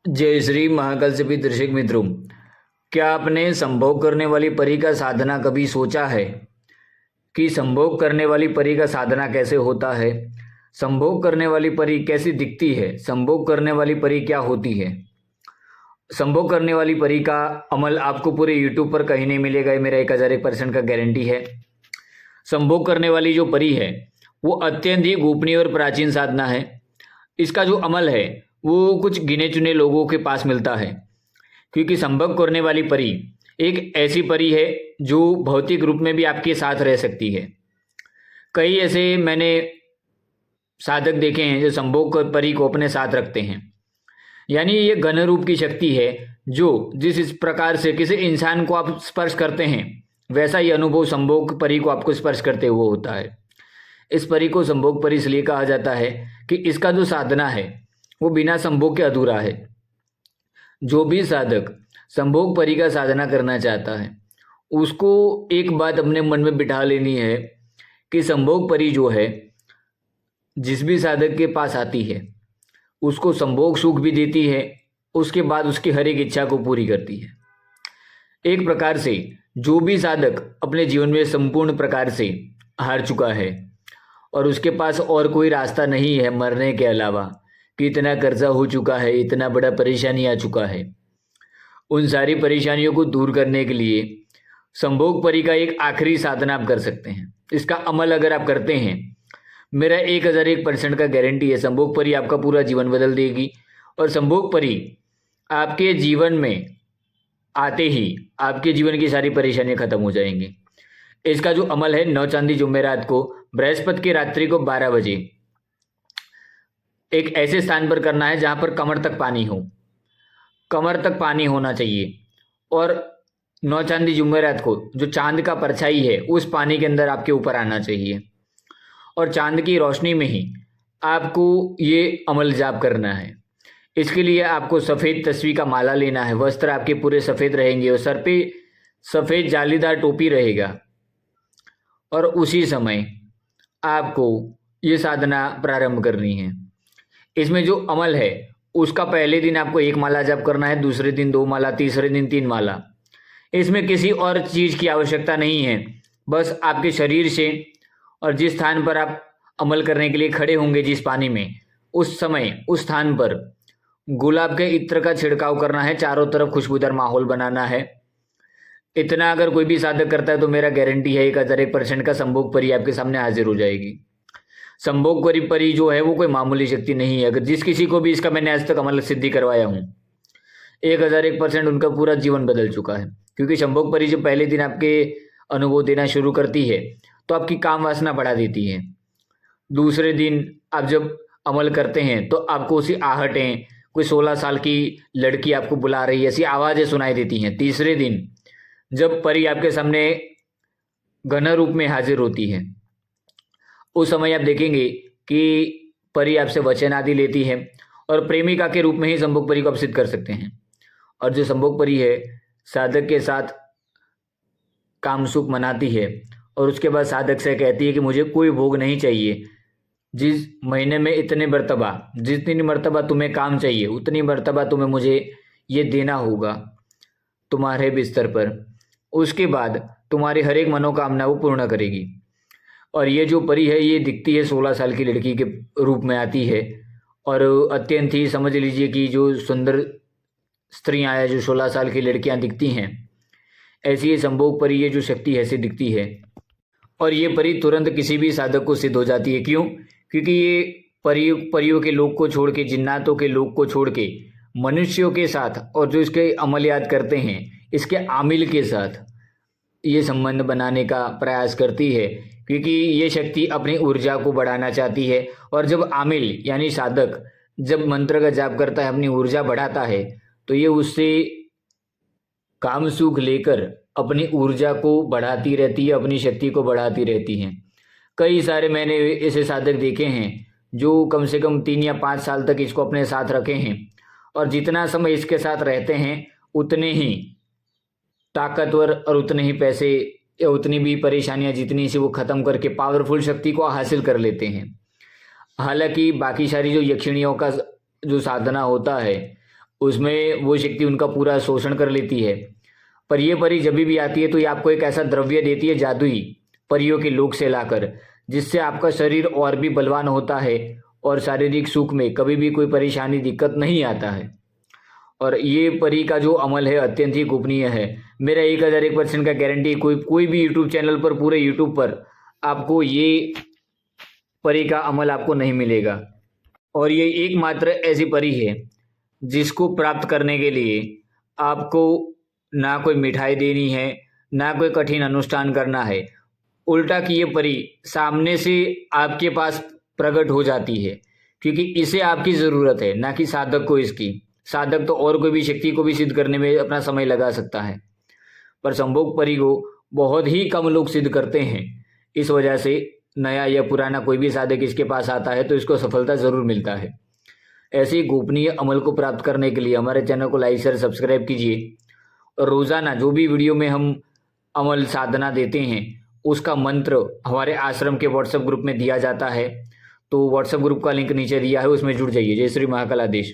जय श्री महाकाल से भी दर्शक मित्रों, क्या आपने संभोग करने वाली परी का साधना कभी सोचा है कि संभोग करने वाली परी का साधना कैसे होता है? संभोग करने वाली परी कैसी दिखती है? संभोग करने वाली परी क्या होती है? संभोग करने वाली परी का अमल आपको पूरे यूट्यूब पर कहीं नहीं मिलेगा, ये मेरा 1001% का गारंटी है। संभोग करने वाली जो परी है वो अत्यंत ही गोपनीय और प्राचीन साधना है। इसका जो अमल है वो कुछ गिने चुने लोगों के पास मिलता है, क्योंकि संभोग करने वाली परी एक ऐसी परी है जो भौतिक रूप में भी आपके साथ रह सकती है। कई ऐसे मैंने साधक देखे हैं जो संभोग परी को अपने साथ रखते हैं, यानी ये घन रूप की शक्ति है जो जिस इस प्रकार से किसी इंसान को आप स्पर्श करते हैं वैसा ही अनुभव संभोग परी को आपको स्पर्श करते हुए होता है। इस परी को संभोग परी इसलिए कहा जाता है कि इसका जो साधना है वो बिना संभोग के अधूरा है। जो भी साधक संभोग परी का साधना करना चाहता है उसको एक बात अपने मन में बिठा लेनी है कि संभोग परी जो है जिस भी साधक के पास आती है उसको संभोग सुख भी देती है, उसके बाद उसकी हर एक इच्छा को पूरी करती है। एक प्रकार से जो भी साधक अपने जीवन में संपूर्ण प्रकार से हार चुका है और उसके पास और कोई रास्ता नहीं है मरने के अलावा, कि इतना कर्जा हो चुका है, इतना बड़ा परेशानी आ चुका है, उन सारी परेशानियों को दूर करने के लिए संभोग परी का एक आखिरी साधना आप कर सकते हैं। इसका अमल अगर आप करते हैं, मेरा 1001% का गारंटी है, संभोग परी आपका पूरा जीवन बदल देगी। और संभोग परी आपके जीवन में आते ही आपके जीवन की सारी परेशानियां खत्म हो जाएंगी। इसका जो अमल है 9 चांदी जुमेरात को बृहस्पति की रात्रि को 12 बजे एक ऐसे स्थान पर करना है जहां पर कमर तक पानी हो, कमर तक पानी होना चाहिए। और 9 चांदी जुमेरात को जो चांद का परछाई है उस पानी के अंदर आपके ऊपर आना चाहिए और चांद की रोशनी में ही आपको ये अमल जाप करना है। इसके लिए आपको सफ़ेद तस्वीर का माला लेना है, वस्त्र आपके पूरे सफ़ेद रहेंगे और सर पे सफ़ेद जालीदार टोपी रहेगा। और उसी समय आपको ये साधना प्रारंभ करनी है। इसमें जो अमल है उसका पहले दिन आपको 1 माला जाप करना है, दूसरे दिन 2 माला, तीसरे दिन 3 माला। इसमें किसी और चीज़ की आवश्यकता नहीं है, बस आपके शरीर से और जिस स्थान पर आप अमल करने के लिए खड़े होंगे जिस पानी में, उस समय उस स्थान पर गुलाब के इत्र का छिड़काव करना है, चारों तरफ खुशबूदार माहौल बनाना है। इतना अगर कोई भी साधक करता है तो मेरा गारंटी है 1001% का संभोग परी आपके सामने हाजिर हो जाएगी। संभोग परी जो है वो कोई मामूली शक्ति नहीं है। अगर जिस किसी को भी इसका मैंने आज तक अमल सिद्धि करवाया हूँ 1001% उनका पूरा जीवन बदल चुका है, क्योंकि संभोग परी जब पहले दिन आपके अनुभव देना शुरू करती है तो आपकी काम वासना बढ़ा देती है। दूसरे दिन आप जब अमल करते हैं तो आपको उसी आहटें, कोई 16 साल की लड़की आपको बुला रही है ऐसी आवाज़ें सुनाई देती हैं। तीसरे दिन जब परी आपके सामने घन रूप में हाजिर होती है उस समय आप देखेंगे कि परी आपसे वचन आदि लेती है और प्रेमिका के रूप में ही संभोग परी को आप सिद्ध कर सकते हैं। और जो संभोग परी है साधक के साथ काम सुख मनाती है और उसके बाद साधक से कहती है कि मुझे कोई भोग नहीं चाहिए, जिस महीने में इतने मर्तबा, जितनी मर्तबा तुम्हें काम चाहिए उतनी मर्तबा तुम्हें मुझे ये देना होगा तुम्हारे बिस्तर पर। उसके बाद तुम्हारी हर एक मनोकामना वो पूर्ण करेगी। और ये जो परी है ये दिखती है 16 साल की लड़की के रूप में आती है और अत्यंत ही समझ लीजिए कि जो सुंदर स्त्रियाँ हैं, जो 16 साल की लड़कियाँ दिखती हैं, ऐसी ये संभोग परी ये जो शक्ति है ऐसी दिखती है। और ये परी तुरंत किसी भी साधक को सिद्ध हो जाती है। क्यों? क्योंकि ये परियों के लोक को छोड़ के, जिन्नातों के लोक को छोड़ के मनुष्यों के साथ और जो इसके अमलियात करते हैं इसके आमिल के साथ ये संबंध बनाने का प्रयास करती है, क्योंकि ये शक्ति अपनी ऊर्जा को बढ़ाना चाहती है। और जब आमिल यानी साधक जब मंत्र का जाप करता है, अपनी ऊर्जा बढ़ाता है, तो ये उससे काम सुख लेकर अपनी ऊर्जा को बढ़ाती रहती है, अपनी शक्ति को बढ़ाती रहती हैं। कई सारे मैंने ऐसे साधक देखे हैं जो कम से कम 3 या 5 साल तक इसको अपने साथ रखे हैं और जितना समय इसके साथ रहते हैं उतने ही ताकतवर और उतने ही पैसे या उतनी भी परेशानियां जितनी से वो ख़त्म करके पावरफुल शक्ति को हासिल कर लेते हैं। हालांकि बाकी सारी जो यक्षिणियों का जो साधना होता है उसमें वो शक्ति उनका पूरा शोषण कर लेती है। पर ये परी जब भी आती है तो ये आपको एक ऐसा द्रव्य देती है जादुई परियों के लोक से लाकर, जिससे आपका शरीर और भी बलवान होता है और शारीरिक सुख में कभी भी कोई परेशानी दिक्कत नहीं आता है। और ये परी का जो अमल है अत्यंत ही गोपनीय है। मेरा 1001% का गारंटी, कोई भी यूट्यूब चैनल पर, पूरे यूट्यूब पर आपको ये परी का अमल आपको नहीं मिलेगा। और ये एकमात्र ऐसी परी है जिसको प्राप्त करने के लिए आपको ना कोई मिठाई देनी है, ना कोई कठिन अनुष्ठान करना है। उल्टा कि ये परी सामने से आपके पास प्रकट हो जाती है, क्योंकि इसे आपकी ज़रूरत है, ना कि साधक को इसकी। साधक तो और कोई भी शक्ति को भी सिद्ध करने में अपना समय लगा सकता है, पर संभोग परी को बहुत ही कम लोग सिद्ध करते हैं। इस वजह से नया या पुराना कोई भी साधक इसके पास आता है तो इसको सफलता ज़रूर मिलता है। ऐसे गोपनीय अमल को प्राप्त करने के लिए हमारे चैनल को लाइक शेयर सब्सक्राइब कीजिए। और रोज़ाना जो भी वीडियो में हम अमल साधना देते हैं उसका मंत्र हमारे आश्रम के व्हाट्सएप ग्रुप में दिया जाता है। तो व्हाट्सएप ग्रुप का लिंक नीचे दिया है, उसमें जुड़ जाइए। जय श्री महाकाल आदेश।